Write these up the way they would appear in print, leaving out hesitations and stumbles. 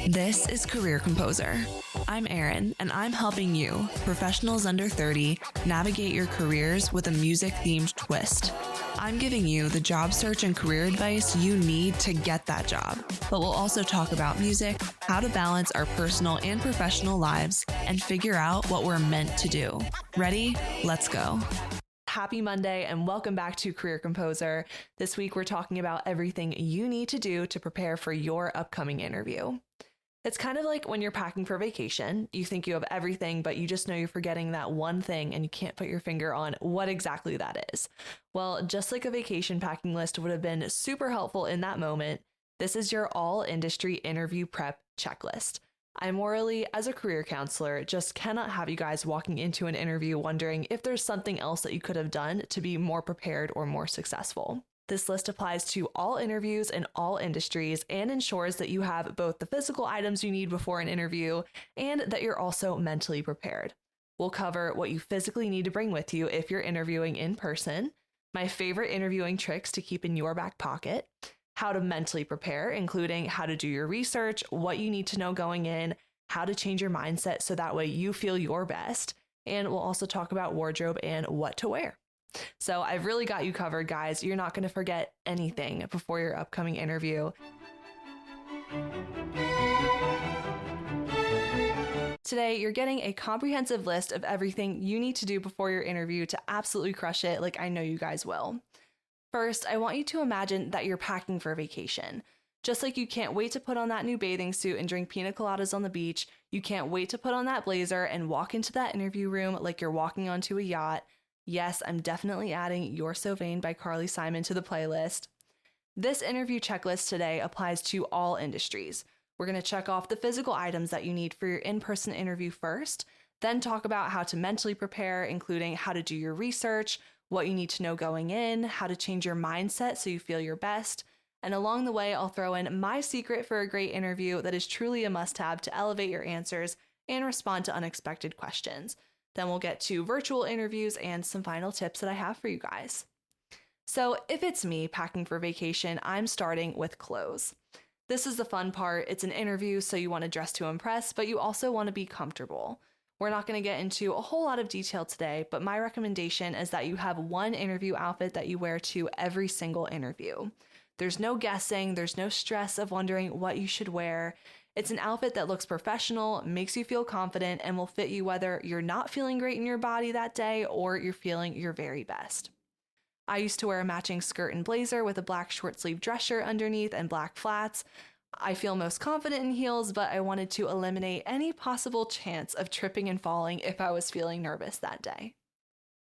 This is Career Composer. I'm Erin, and I'm helping you, professionals under 30, navigate your careers with a music-themed twist. I'm giving you the job search and career advice you need to get that job, but we'll also talk about music, how to balance our personal and professional lives, and figure out what we're meant to do. Ready? Let's go. Happy Monday and welcome back to Career Composer. This week we're talking about everything you need to do to prepare for your upcoming interview. It's kind of like when you're packing for vacation. You think you have everything, but you just know you're forgetting that one thing and you can't put your finger on what exactly that is. Well, just like a vacation packing list would have been super helpful in that moment, this is your all-industry interview prep checklist. I morally, as a career counselor, just cannot have you guys walking into an interview wondering if there's something else that you could have done to be more prepared or more successful. This list applies to all interviews in all industries and ensures that you have both the physical items you need before an interview and that you're also mentally prepared. We'll cover what you physically need to bring with you if you're interviewing in person, my favorite interviewing tricks to keep in your back pocket, how to mentally prepare, including how to do your research, what you need to know going in, how to change your mindset so that way you feel your best, and we'll also talk about wardrobe and what to wear. So I've really got you covered, guys. You're not going to forget anything before your upcoming interview. Today, you're getting a comprehensive list of everything you need to do before your interview to absolutely crush it, like I know you guys will. First, I want you to imagine that you're packing for vacation. Just like you can't wait to put on that new bathing suit and drink pina coladas on the beach, you can't wait to put on that blazer and walk into that interview room like you're walking onto a yacht. Yes, I'm definitely adding You're So Vain by Carly Simon to the playlist. This interview checklist today applies to all industries. We're going to check off the physical items that you need for your in-person interview first, then talk about how to mentally prepare, including how to do your research, what you need to know going in, how to change your mindset so you feel your best. And along the way, I'll throw in my secret for a great interview that is truly a must-have to elevate your answers and respond to unexpected questions. Then we'll get to virtual interviews and some final tips that I have for you guys. So if it's me packing for vacation, I'm starting with clothes. This is the fun part. It's an interview, so you want to dress to impress, but you also want to be comfortable. We're not going to get into a whole lot of detail today, but my recommendation is that you have one interview outfit that you wear to every single interview. There's no guessing, there's no stress of wondering what you should wear. It's an outfit that looks professional, makes you feel confident, and will fit you whether you're not feeling great in your body that day or you're feeling your very best. I used to wear a matching skirt and blazer with a black short sleeve dress shirt underneath and black flats. I feel most confident in heels, but I wanted to eliminate any possible chance of tripping and falling if I was feeling nervous that day.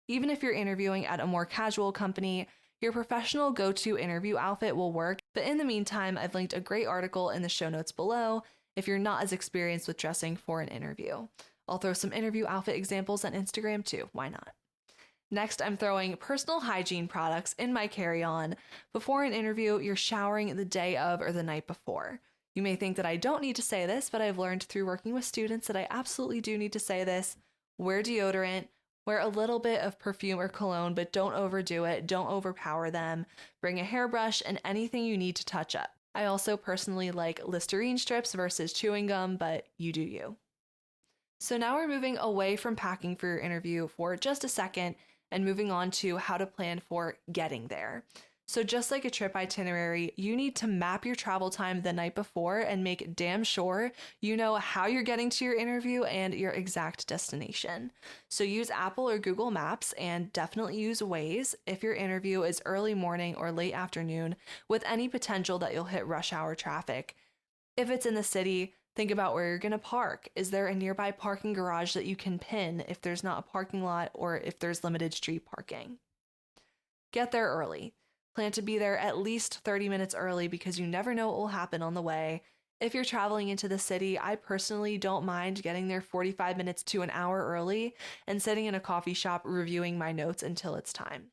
Even if you're interviewing at a more casual company, your professional go-to interview outfit will work, but in the meantime, I've linked a great article in the show notes below if you're not as experienced with dressing for an interview. I'll throw some interview outfit examples on Instagram too, why not? Next, I'm throwing personal hygiene products in my carry-on. Before an interview, you're showering the day of or the night before. You may think that I don't need to say this, but I've learned through working with students that I absolutely do need to say this. Wear deodorant, wear a little bit of perfume or cologne, but don't overdo it, don't overpower them. Bring a hairbrush and anything you need to touch up. I also personally like Listerine strips versus chewing gum, but you do you. So now we're moving away from packing for your interview for just a second and moving on to how to plan for getting there. So just like a trip itinerary, you need to map your travel time the night before and make damn sure you know how you're getting to your interview and your exact destination. So use Apple or Google Maps and definitely use Waze if your interview is early morning or late afternoon with any potential that you'll hit rush hour traffic. If it's in the city, think about where you're going to park. Is there a nearby parking garage that you can pin if there's not a parking lot or if there's limited street parking? Get there early. Plan to be there at least 30 minutes early because you never know what will happen on the way. If you're traveling into the city, I personally don't mind getting there 45 minutes to an hour early and sitting in a coffee shop reviewing my notes until it's time.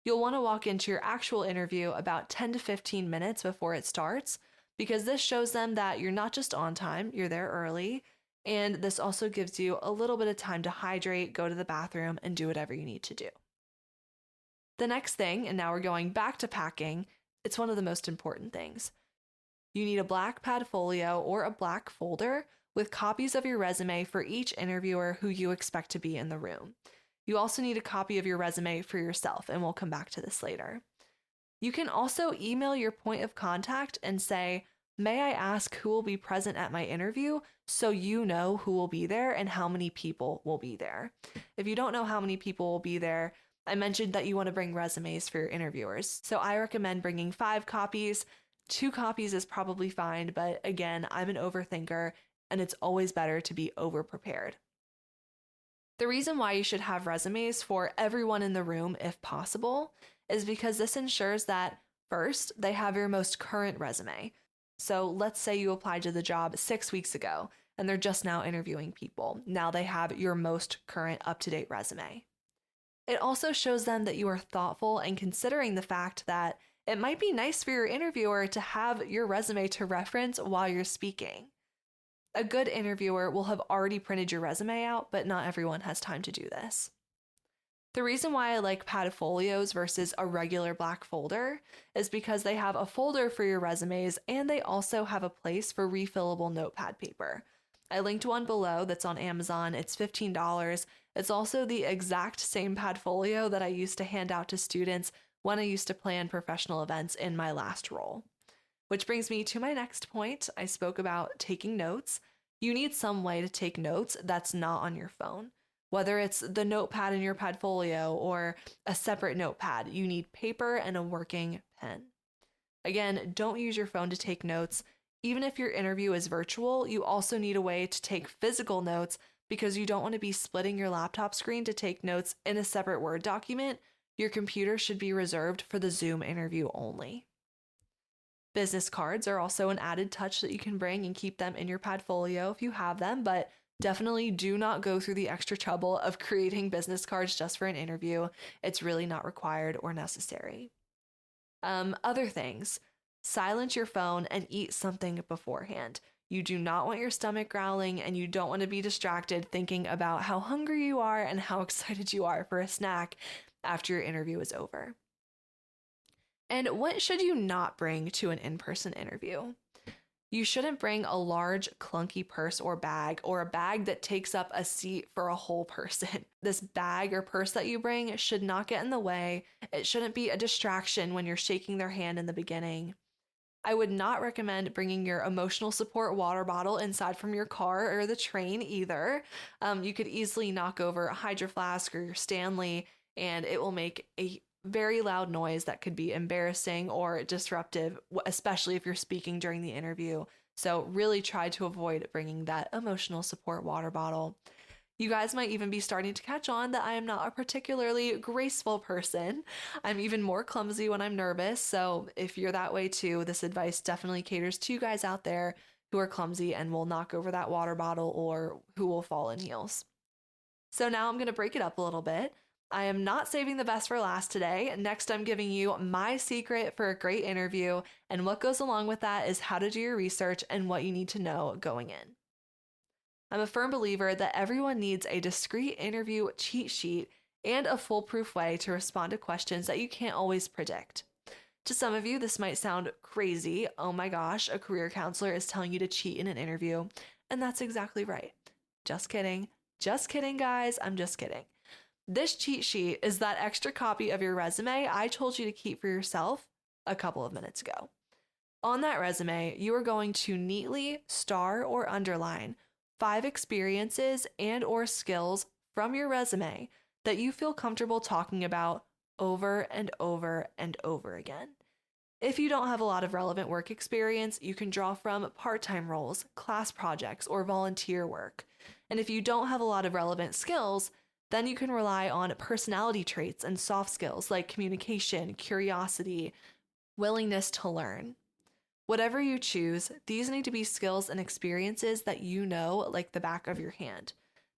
You'll want to walk into your actual interview about 10 to 15 minutes before it starts, because this shows them that you're not just on time, you're there early, and this also gives you a little bit of time to hydrate, go to the bathroom, and do whatever you need to do. The next thing, and now we're going back to packing, it's one of the most important things. You need a black pad folio or a black folder with copies of your resume for each interviewer who you expect to be in the room. You also need a copy of your resume for yourself, and we'll come back to this later. You can also email your point of contact and say, "May I ask who will be present at my interview?" so you know who will be there and how many people will be there. If you don't know how many people will be there, I mentioned that you want to bring resumes for your interviewers. So I recommend bringing 5 copies. 2 copies is probably fine, but again, I'm an overthinker and it's always better to be over-prepared. The reason why you should have resumes for everyone in the room, if possible, is because this ensures that, first, they have your most current resume. So let's say you applied to the job 6 weeks ago and they're just now interviewing people. Now they have your most current up-to-date resume. It also shows them that you are thoughtful and considering the fact that it might be nice for your interviewer to have your resume to reference while you're speaking. A good interviewer will have already printed your resume out, but not everyone has time to do this. The reason why I like padded folios versus a regular black folder is because they have a folder for your resumes and they also have a place for refillable notepad paper. I linked one below that's on Amazon. It's $15. It's also the exact same pad folio that I used to hand out to students when I used to plan professional events in my last role. Which brings me to my next point. I spoke about taking notes. You need some way to take notes that's not on your phone. Whether it's the notepad in your Padfolio or a separate notepad, you need paper and a working pen. Again, don't use your phone to take notes. Even if your interview is virtual, you also need a way to take physical notes because you don't want to be splitting your laptop screen to take notes in a separate Word document. Your computer should be reserved for the Zoom interview only. Business cards are also an added touch that you can bring and keep them in your Padfolio if you have them, but definitely do not go through the extra trouble of creating business cards just for an interview. It's really not required or necessary. Other things, silence your phone and eat something beforehand. You do not want your stomach growling and you don't want to be distracted thinking about how hungry you are and how excited you are for a snack after your interview is over. And what should you not bring to an in-person interview? You shouldn't bring a large, clunky purse or a bag that takes up a seat for a whole person. This bag or purse that you bring should not get in the way. It shouldn't be a distraction when you're shaking their hand in the beginning. I would not recommend bringing your emotional support water bottle inside from your car or the train either. You could easily knock over a Hydro Flask or your Stanley, and it will make a very loud noise that could be embarrassing or disruptive, especially if you're speaking during the interview. So really try to avoid bringing that emotional support water bottle. You guys might even be starting to catch on that I am not a particularly graceful person. I'm even more clumsy when I'm nervous. So if you're that way too, this advice definitely caters to you guys out there who are clumsy and will knock over that water bottle or who will fall in heels. So now I'm going to break it up a little bit. I am not saving the best for last today. Next, I'm giving you my secret for a great interview, and what goes along with that is how to do your research and what you need to know going in. I'm a firm believer that everyone needs a discreet interview cheat sheet and a foolproof way to respond to questions that you can't always predict. To some of you, this might sound crazy. Oh my gosh, a career counselor is telling you to cheat in an interview, and that's exactly right. Just kidding. Just kidding, guys. I'm just kidding. This cheat sheet is that extra copy of your resume I told you to keep for yourself a couple of minutes ago. On that resume, you are going to neatly star or underline 5 experiences and or skills from your resume that you feel comfortable talking about over and over and over again. If you don't have a lot of relevant work experience, you can draw from part-time roles, class projects, or volunteer work. And if you don't have a lot of relevant skills, then you can rely on personality traits and soft skills like communication, curiosity, willingness to learn. Whatever you choose, these need to be skills and experiences that you know like the back of your hand.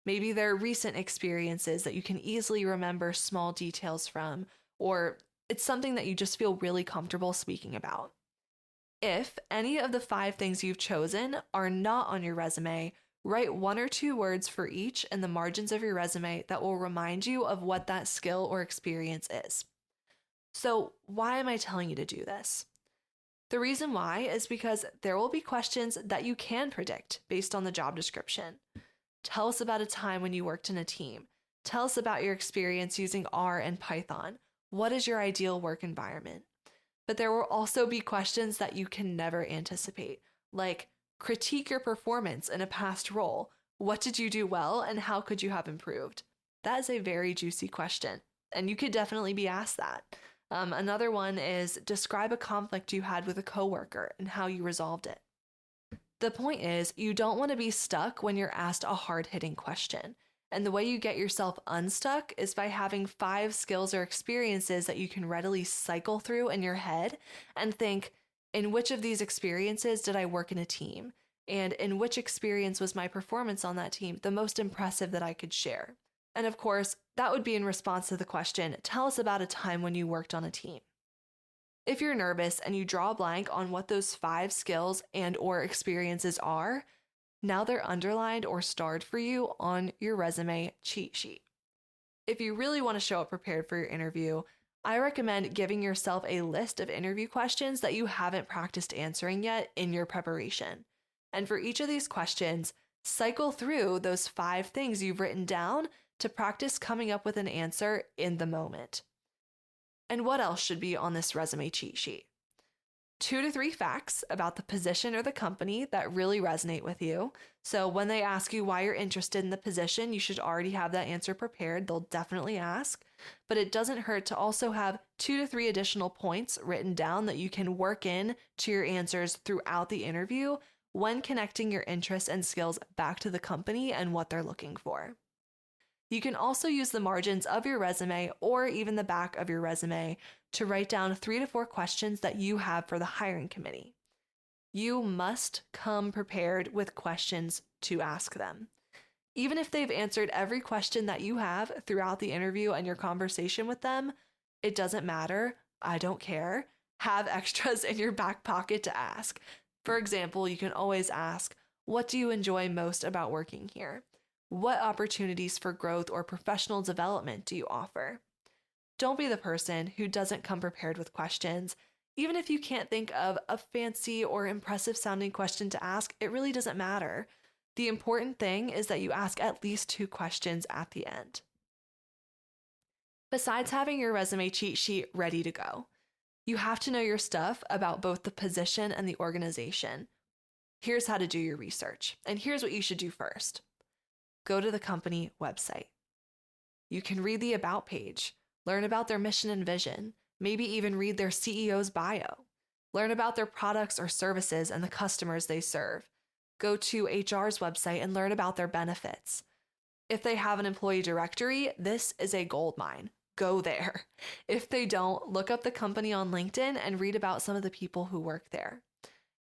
Maybe they're recent experiences that you can easily remember small details from, or it's something that you just feel really comfortable speaking about. If any of the 5 things you've chosen are not on your resume, write 1 or 2 words for each in the margins of your resume that will remind you of what that skill or experience is. So why am I telling you to do this? The reason why is because there will be questions that you can predict based on the job description. Tell us about a time when you worked in a team. Tell us about your experience using R and Python. What is your ideal work environment? But there will also be questions that you can never anticipate, like critique your performance in a past role. What did you do well and how could you have improved? That is a very juicy question, and you could definitely be asked that. Another one is describe a conflict you had with a coworker and how you resolved it. The point is, you don't want to be stuck when you're asked a hard-hitting question. And the way you get yourself unstuck is by having 5 skills or experiences that you can readily cycle through in your head and think, in which of these experiences did I work in a team? And in which experience was my performance on that team the most impressive that I could share? And of course, that would be in response to the question, tell us about a time when you worked on a team. If you're nervous and you draw a blank on what those 5 skills and or experiences are, now they're underlined or starred for you on your resume cheat sheet. If you really want to show up prepared for your interview, I recommend giving yourself a list of interview questions that you haven't practiced answering yet in your preparation. And for each of these questions, cycle through those 5 things you've written down to practice coming up with an answer in the moment. And what else should be on this resume cheat sheet? 2 to 3 facts about the position or the company that really resonate with you. So when they ask you why you're interested in the position, you should already have that answer prepared. They'll definitely ask, but it doesn't hurt to also have 2 to 3 additional points written down that you can work in to your answers throughout the interview when connecting your interests and skills back to the company and what they're looking for. You can also use the margins of your resume or even the back of your resume to write down 3 to 4 questions that you have for the hiring committee. You must come prepared with questions to ask them. Even if they've answered every question that you have throughout the interview and your conversation with them, it doesn't matter. I don't care. Have extras in your back pocket to ask. For example, you can always ask, what do you enjoy most about working here? What opportunities for growth or professional development do you offer? Don't be the person who doesn't come prepared with questions. Even if you can't think of a fancy or impressive sounding question to ask, it really doesn't matter. The important thing is that you ask at least 2 questions at the end. Besides having your resume cheat sheet ready to go, you have to know your stuff about both the position and the organization. Here's how to do your research, and here's what you should do first. Go to the company website. You can read the About page, learn about their mission and vision, maybe even read their CEO's bio. Learn about their products or services and the customers they serve. Go to HR's website and learn about their benefits. If they have an employee directory, this is a goldmine. Go there. If they don't, look up the company on LinkedIn and read about some of the people who work there.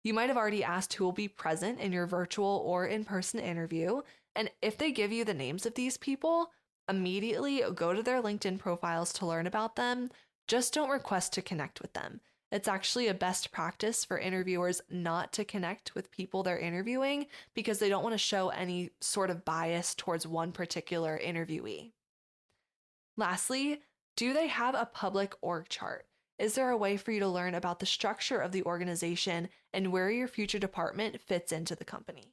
You might have already asked who will be present in your virtual or in-person interview, and if they give you the names of these people, immediately go to their LinkedIn profiles to learn about them. Just don't request to connect with them. It's actually a best practice for interviewers not to connect with people they're interviewing because they don't want to show any sort of bias towards one particular interviewee. Lastly, do they have a public org chart? Is there a way for you to learn about the structure of the organization and where your future department fits into the company?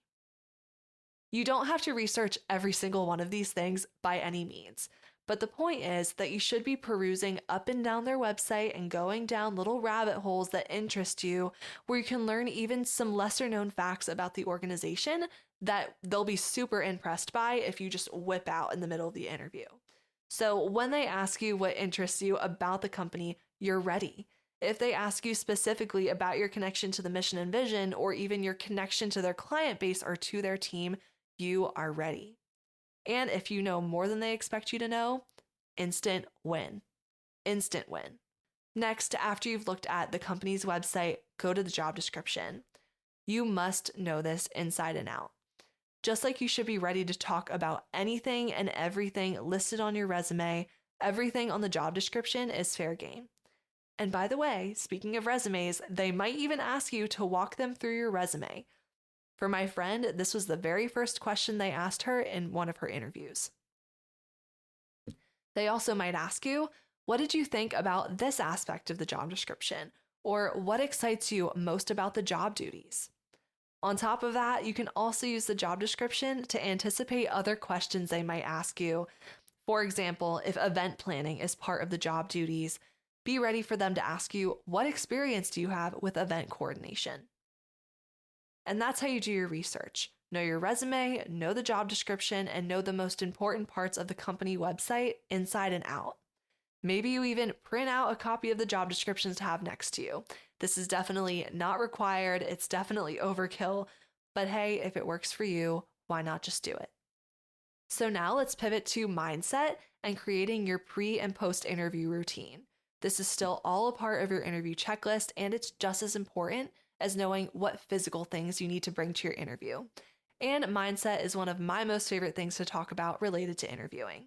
You don't have to research every single one of these things by any means, but the point is that you should be perusing up and down their website and going down little rabbit holes that interest you, where you can learn even some lesser known facts about the organization that they'll be super impressed by if you just whip out in the middle of the interview. So when they ask you what interests you about the company, you're ready. If they ask you specifically about your connection to the mission and vision, or even your connection to their client base or to their team, you are ready. And if you know more than they expect you to know, instant win. Instant win. Next, after you've looked at the company's website, go to the job description. You must know this inside and out. Just like you should be ready to talk about anything and everything listed on your resume, everything on the job description is fair game. And by the way, speaking of resumes, they might even ask you to walk them through your resume. For my friend, this was the very first question they asked her in one of her interviews. They also might ask you, what did you think about this aspect of the job description? or what excites you most about the job duties. On top of that, you can also use the job description to anticipate other questions they might ask you. For example, if event planning is part of the job duties, be ready for them to ask you, what experience do you have with event coordination? And that's how you do your research. Know your resume, know the job description, and know the most important parts of the company website inside and out. Maybe you even print out a copy of the job descriptions to have next to you. This is definitely not required. It's definitely overkill. But hey, if it works for you, why not just do it? So now let's pivot to mindset and creating your pre and post interview routine. This is still all a part of your interview checklist, and it's just as important as knowing what physical things you need to bring to your interview. And mindset is one of my most favorite things to talk about related to interviewing.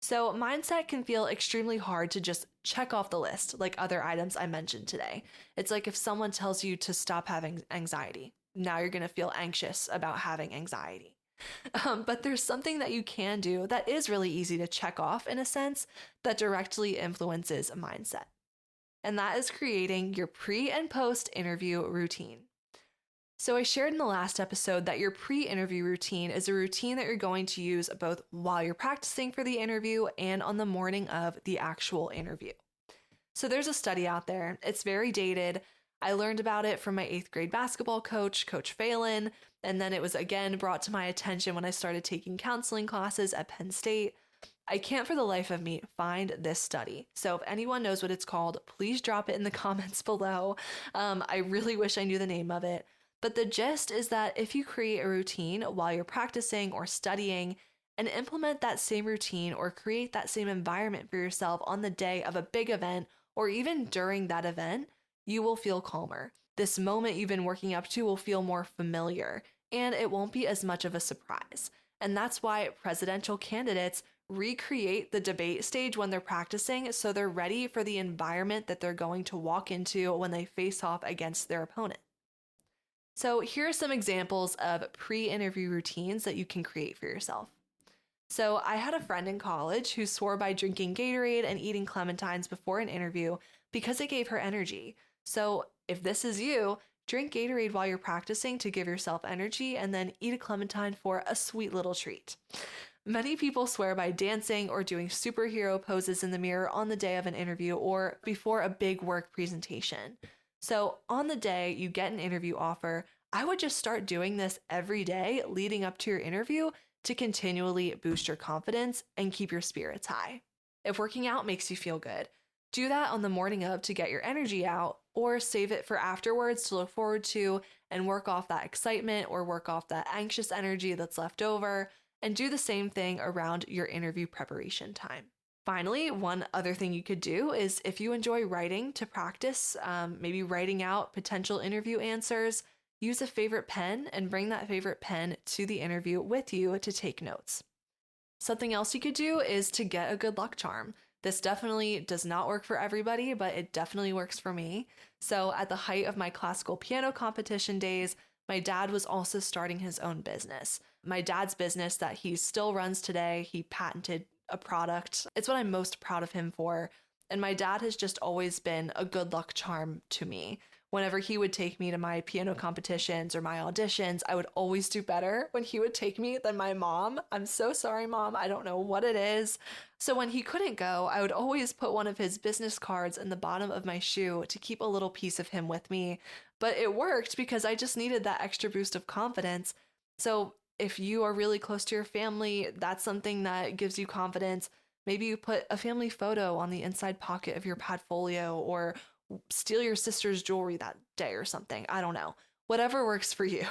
So mindset can feel extremely hard to just check off the list like other items I mentioned today. It's like if someone tells you to stop having anxiety, now you're going to feel anxious about having anxiety. But there's something that you can do that is really easy to check off in a sense that directly influences a mindset. And that is creating your pre and post interview routine. So I shared in the last episode that your pre-interview routine is a routine that you're going to use both while you're practicing for the interview and on the morning of the actual interview. So there's a study out there. It's very dated. I learned about it from my 8th grade basketball coach, Coach Phelan, and then it was again brought to my attention when I started taking counseling classes at Penn State. I can't for the life of me find this study. So if anyone knows what it's called, please drop it in the comments below. I really wish I knew the name of it. But the gist is that if you create a routine while you're practicing or studying and implement that same routine or create that same environment for yourself on the day of a big event or even during that event, you will feel calmer. This moment you've been working up to will feel more familiar and it won't be as much of a surprise. And that's why presidential candidates recreate the debate stage when they're practicing so they're ready for the environment that they're going to walk into when they face off against their opponent. So here are some examples of pre-interview routines that you can create for yourself. So I had a friend in college who swore by drinking Gatorade and eating clementines before an interview because it gave her energy. So if this is you, drink Gatorade while you're practicing to give yourself energy and then eat a clementine for a sweet little treat. Many people swear by dancing or doing superhero poses in the mirror on the day of an interview or before a big work presentation. So on the day you get an interview offer, I would just start doing this every day leading up to your interview to continually boost your confidence and keep your spirits high. If working out makes you feel good, do that on the morning of to get your energy out, or save it for afterwards to look forward to and work off that excitement or work off that anxious energy that's left over, and do the same thing around your interview preparation time. Finally, one other thing you could do is if you enjoy writing to practice, maybe writing out potential interview answers, use a favorite pen and bring that favorite pen to the interview with you to take notes. Something else you could do is to get a good luck charm. This definitely does not work for everybody, but it definitely works for me. So at the height of my classical piano competition days, my dad was also starting his own business. My dad's business that he still runs today, he patented a product. It's what I'm most proud of him for. And my dad has just always been a good luck charm to me. Whenever he would take me to my piano competitions or my auditions, I would always do better when he would take me than my mom. I'm so sorry, Mom. I don't know what it is. So when he couldn't go, I would always put one of his business cards in the bottom of my shoe to keep a little piece of him with me. But it worked because I just needed that extra boost of confidence. So if you are really close to your family, that's something that gives you confidence. Maybe you put a family photo on the inside pocket of your Padfolio or steal your sister's jewelry that day or something. I don't know. Whatever works for you.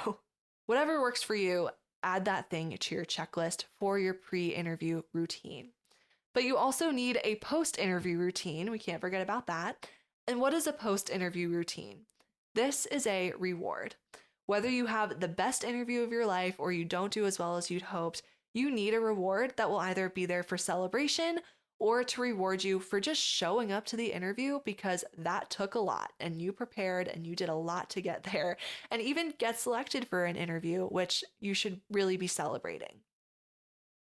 Whatever works for you, add that thing to your checklist for your pre-interview routine. But you also need a post-interview routine. We can't forget about that. And what is a post-interview routine? This is a reward. Whether you have the best interview of your life or you don't do as well as you'd hoped, you need a reward that will either be there for celebration or to reward you for just showing up to the interview because that took a lot and you prepared and you did a lot to get there and even get selected for an interview, which you should really be celebrating.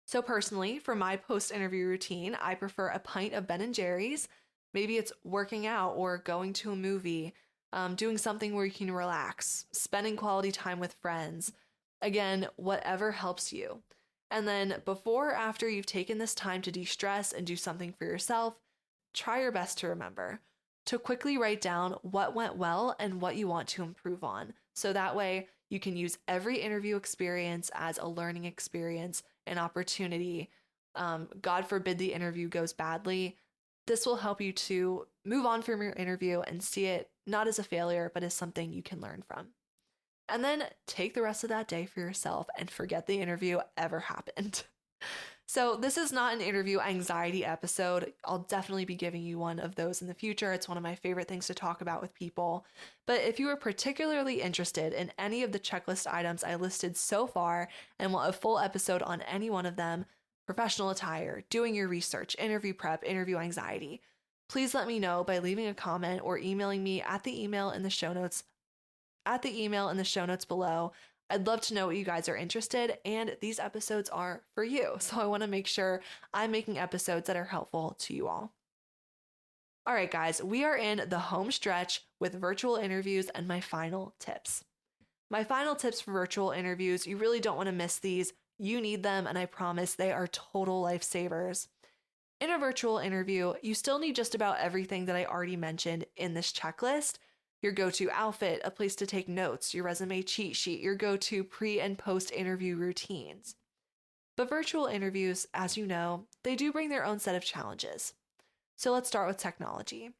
So personally, for my post-interview routine, I prefer a pint of Ben & Jerry's, Maybe it's working out or going to a movie, doing something where you can relax, spending quality time with friends. Again, whatever helps you. And then before or after you've taken this time to de-stress and do something for yourself, try your best to remember to quickly write down what went well and what you want to improve on. So that way you can use every interview experience as a learning experience, an opportunity. God forbid the interview goes badly. This will help you to move on from your interview and see it not as a failure, but as something you can learn from. And then take the rest of that day for yourself and forget the interview ever happened. So this is not an interview anxiety episode. I'll definitely be giving you one of those in the future. It's one of my favorite things to talk about with people. But if you are particularly interested in any of the checklist items I listed so far and want a full episode on any one of them, professional attire, doing your research, interview prep, interview anxiety, please let me know by leaving a comment or emailing me at the email in the show notes below. I'd love to know what you guys are interested, and these episodes are for you. So I want to make sure I'm making episodes that are helpful to you all. All right, guys, we are in the home stretch with virtual interviews and my final tips. My final tips for virtual interviews, you really don't want to miss these. You need them, and I promise they are total lifesavers. In a virtual interview, you still need just about everything that I already mentioned in this checklist. Your go-to outfit, a place to take notes, your resume cheat sheet, your go-to pre- and post-interview routines. But virtual interviews, as you know, they do bring their own set of challenges. So let's start with technology.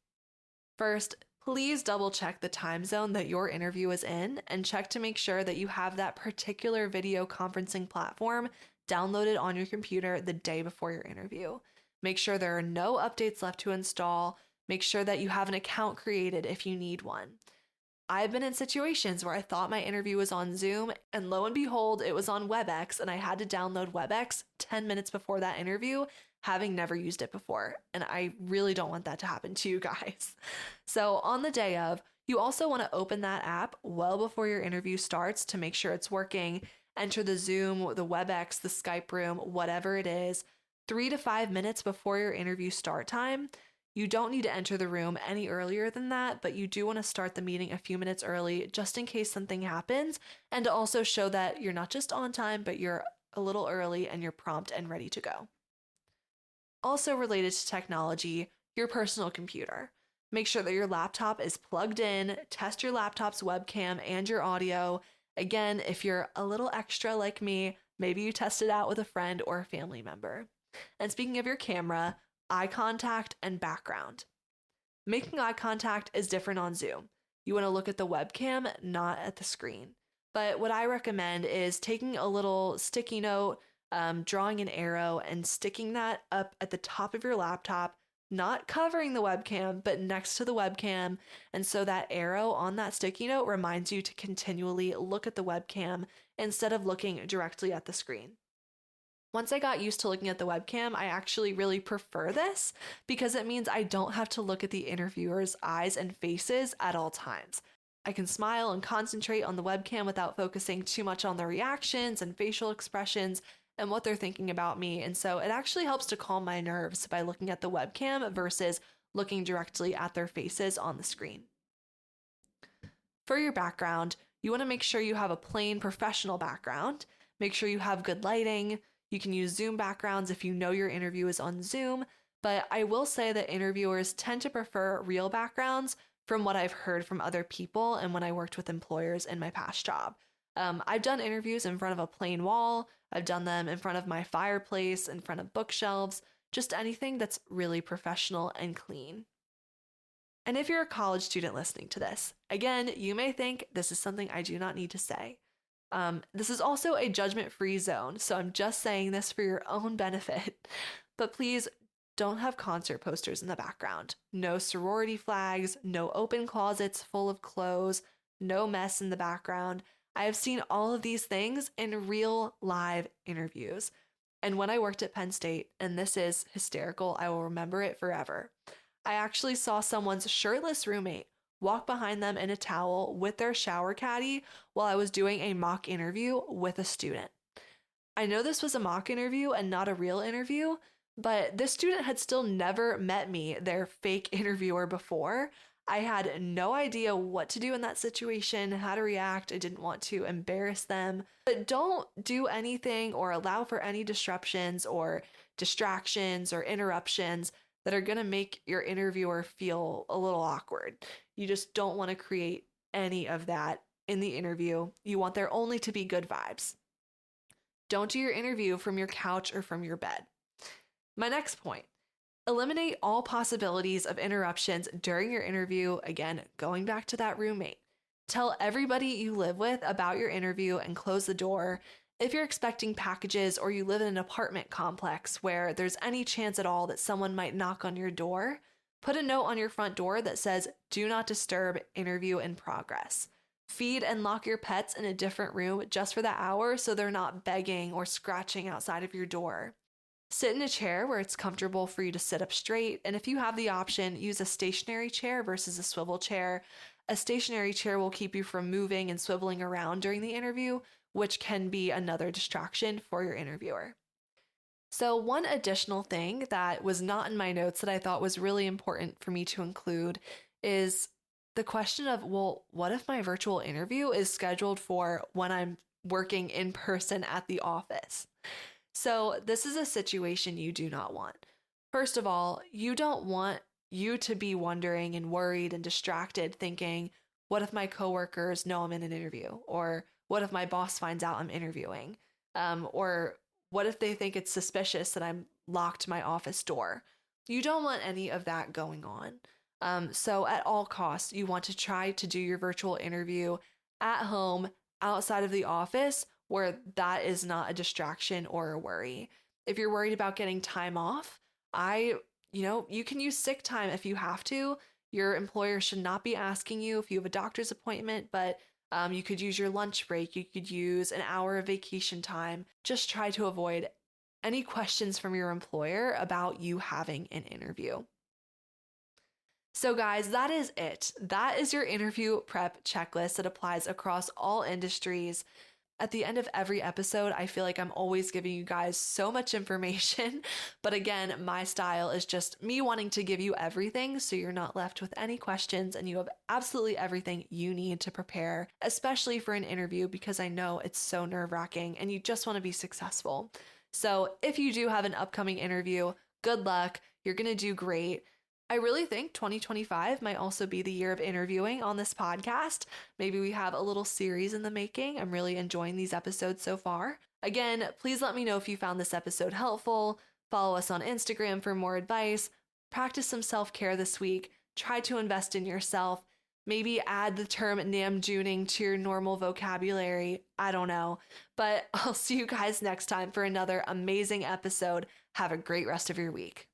First, please double check the time zone that your interview is in and check to make sure that you have that particular video conferencing platform downloaded on your computer the day before your interview. Make sure there are no updates left to install. Make sure that you have an account created if you need one. I've been in situations where I thought my interview was on Zoom, and lo and behold, it was on WebEx, and I had to download WebEx 10 minutes before that interview, having never used it before. And I really don't want that to happen to you guys. So on the day of, you also want to open that app well before your interview starts to make sure it's working. Enter the Zoom, the WebEx, the Skype room, whatever it is, 3 to 5 minutes before your interview start time. You don't need to enter the room any earlier than that, but you do want to start the meeting a few minutes early just in case something happens, and to also show that you're not just on time, but you're a little early and you're prompt and ready to go. Also related to technology, your personal computer. Make sure that your laptop is plugged in, test your laptop's webcam and your audio. Again, if you're a little extra like me, maybe you test it out with a friend or a family member. And speaking of your camera, eye contact and background. Making eye contact is different on Zoom. You want to look at the webcam, not at the screen. But what I recommend is taking a little sticky note, drawing an arrow and sticking that up at the top of your laptop, not covering the webcam, but next to the webcam. And so that arrow on that sticky note reminds you to continually look at the webcam instead of looking directly at the screen. Once I got used to looking at the webcam, I actually really prefer this because it means I don't have to look at the interviewer's eyes and faces at all times. I can smile and concentrate on the webcam without focusing too much on their reactions and facial expressions and what they're thinking about me. And so it actually helps to calm my nerves by looking at the webcam versus looking directly at their faces on the screen. For your background, you want to make sure you have a plain professional background. Make sure you have good lighting. You can use Zoom backgrounds if you know your interview is on Zoom, but I will say that interviewers tend to prefer real backgrounds from what I've heard from other people and when I worked with employers in my past job. I've done interviews in front of a plain wall. I've done them in front of my fireplace, in front of bookshelves, just anything that's really professional and clean. And if you're a college student listening to this, again, you may think this is something I do not need to say. This is also a judgment-free zone, so I'm just saying this for your own benefit. But please don't have concert posters in the background. No sorority flags, no open closets full of clothes, no mess in the background. I have seen all of these things in real live interviews. And when I worked at Penn State, and this is hysterical, I will remember it forever, I actually saw someone's shirtless roommate walk behind them in a towel with their shower caddy while I was doing a mock interview with a student. I know this was a mock interview and not a real interview, But this student had still never met me, their fake interviewer, before. I had no idea what to do in that situation, how to react. I didn't want to embarrass them. But don't do anything or allow for any disruptions or distractions or interruptions that are going to make your interviewer feel a little awkward. You just don't want to create any of that in the interview. You want there only to be good vibes. Don't do your interview from your couch or from your bed. My next point, eliminate all possibilities of interruptions during your interview. Again, going back to that roommate. Tell everybody you live with about your interview and close the door. If you're expecting packages or you live in an apartment complex where there's any chance at all that someone might knock on your door, put a note on your front door that says, "Do not disturb, interview in progress." Feed and lock your pets in a different room just for that hour so they're not begging or scratching outside of your door. Sit in a chair where it's comfortable for you to sit up straight, and if you have the option, use a stationary chair versus a swivel chair. A stationary chair will keep you from moving and swiveling around during the interview, which can be another distraction for your interviewer. So one additional thing that was not in my notes that I thought was really important for me to include is the question of, well, what if my virtual interview is scheduled for when I'm working in person at the office? So this is a situation you do not want. First of all, you don't want you to be wondering and worried and distracted thinking, what if my coworkers know I'm in an interview? Or what if my boss finds out I'm interviewing? Or what if they think it's suspicious that I'm locked my office door? You don't want any of that going on. So at all costs, you want to try to do your virtual interview at home, outside of the office, where that is not a distraction or a worry. If you're worried about getting time off, you can use sick time if you have to. Your employer should not be asking you if you have a doctor's appointment, but you could use your lunch break. You could use an hour of vacation time. Just try to avoid any questions from your employer about you having an interview. So guys, that is it. That is your interview prep checklist that applies across all industries. At the end of every episode, I feel like I'm always giving you guys so much information. But again, my style is just me wanting to give you everything so you're not left with any questions and you have absolutely everything you need to prepare, especially for an interview, because I know it's so nerve-wracking and you just want to be successful. So if you do have an upcoming interview, good luck. You're going to do great. I really think 2025 might also be the year of interviewing on this podcast. Maybe we have a little series in the making. I'm really enjoying these episodes so far. Again, please let me know if you found this episode helpful. Follow us on Instagram for more advice. Practice some self-care this week. Try to invest in yourself. Maybe add the term Namjooning to your normal vocabulary. I don't know. But I'll see you guys next time for another amazing episode. Have a great rest of your week.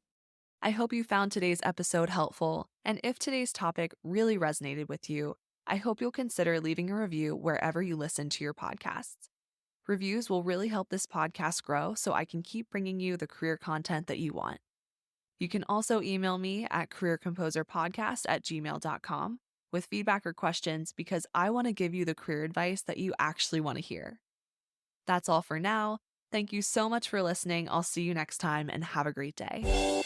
I hope you found today's episode helpful, and if today's topic really resonated with you, I hope you'll consider leaving a review wherever you listen to your podcasts. Reviews will really help this podcast grow so I can keep bringing you the career content that you want. You can also email me at careercomposerpodcast@gmail.com with feedback or questions because I want to give you the career advice that you actually want to hear. That's all for now. Thank you so much for listening. I'll see you next time and have a great day.